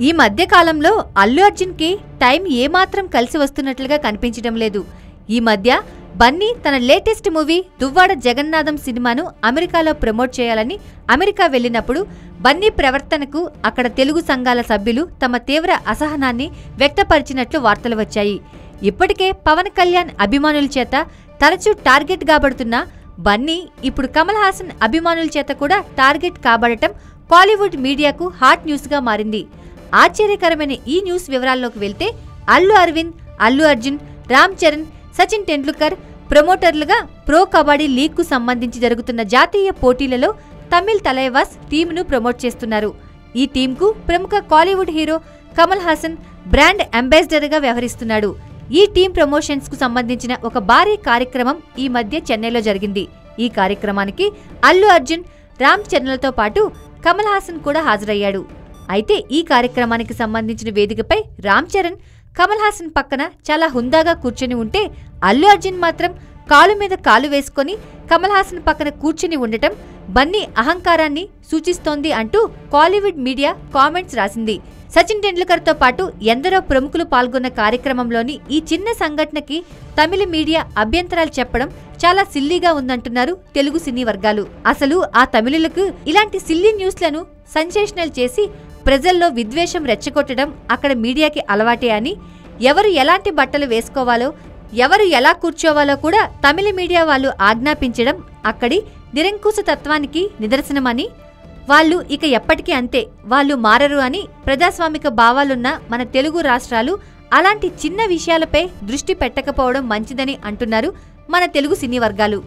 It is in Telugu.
ఈ మధ్య కాలంలో అల్లు అర్జున్ కి టైం ఏమాత్రం కలిసి వస్తున్నట్లుగా కనిపించడం లేదు. ఈ మధ్య బన్నీ తన లేటెస్ట్ మూవీ దువ్వాడ జగన్నాథం సినిమాను అమెరికాలో ప్రమోట్ చేయాలని అమెరికా వెళ్లినప్పుడు బన్నీ ప్రవర్తనకు అక్కడ తెలుగు సంఘాల సభ్యులు తమ తీవ్ర అసహనాన్ని వ్యక్తపరిచినట్లు వార్తలు వచ్చాయి. ఇప్పటికే పవన్ కళ్యాణ్ అభిమానుల చేత తరచూ టార్గెట్ కాబడుతున్న బన్నీ ఇప్పుడు కమల్ హాసన్ అభిమానుల చేత కూడా టార్గెట్ కాబడటం కాలీవుడ్ మీడియాకు హాట్ న్యూస్ గా మారింది. ఆశ్చర్యకరమైన ఈ న్యూస్ వివరాల్లోకి వెళ్తే అల్లు అరవింద్, అల్లు అర్జున్, రామ్ చరణ్, సచిన్ టెండూల్కర్ ప్రమోటర్లుగా ప్రో కబడ్డీ లీగ్ కు సంబంధించి జరుగుతున్న జాతీయ పోటీలలో తమిళ్ తలైవాస్ టీంను ప్రమోట్ చేస్తున్నారు. ఈ టీంకు ప్రముఖ Kollywood hero Kamal Haasan brand ambassador గా వ్యవహరిస్తున్నాడు. ఈ టీం ప్రమోషన్స్ కు సంబంధించిన ఒక భారీ కార్యక్రమం ఈ మధ్య చెన్నైలో జరిగింది. ఈ కార్యక్రమానికి అల్లు అర్జున్, రామ్ చరణ్లతో పాటు కమల్ హాసన్ కూడా హాజరయ్యాడు. అయితే ఈ కార్యక్రమానికి సంబంధించిన వేదికపై రామ్ చరణ్ కమల్ హాసన్ పక్కన చాలా హుందాగా కూర్చొని ఉంటే అల్లు అర్జున్ మాత్రం కాలు మీద కాలు వేసుకొని కమల్ హాసన్ పక్కన కూర్చుని ఉండటం బన్నీ అహంకారాన్ని సూచిస్తోంది అంటూ కాలీవుడ్ మీడియా కామెంట్స్ రాసింది. సచిన్ టెండూల్కర్ తో పాటు ఎందరో ప్రముఖులు పాల్గొన్న కార్యక్రమంలోని ఈ చిన్న సంఘటనకి తమిళ మీడియా అభ్యంతరాలు చెప్పడం చాలా సిల్లీగా ఉందంటున్నారు తెలుగు సినీ వర్గాలు. అసలు ఆ తమిళులకు ఇలాంటి సిల్లీ న్యూస్లను సెన్సేషనల్ చేసి ప్రజల్లో విద్వేషం రెచ్చగొట్టడం అక్కడ మీడియాకి అలవాటే అని, ఎవరు ఎలాంటి బట్టలు వేసుకోవాలో, ఎవరు ఎలా కూర్చోవాలో కూడా తమిళ మీడియా వాళ్ళు ఆజ్ఞాపించడం అక్కడి నిరంకుశ తత్వానికి నిదర్శనమని, వాళ్ళు ఇక ఎప్పటికీ అంతే, వాళ్ళు మారరు అని ప్రజాస్వామిక భావాలున్న మన తెలుగు రాష్ట్రాలు అలాంటి చిన్న విషయాలపై దృష్టి పెట్టకపోవడం మంచిదని అంటున్నారు మన తెలుగు సినీ వర్గాలు.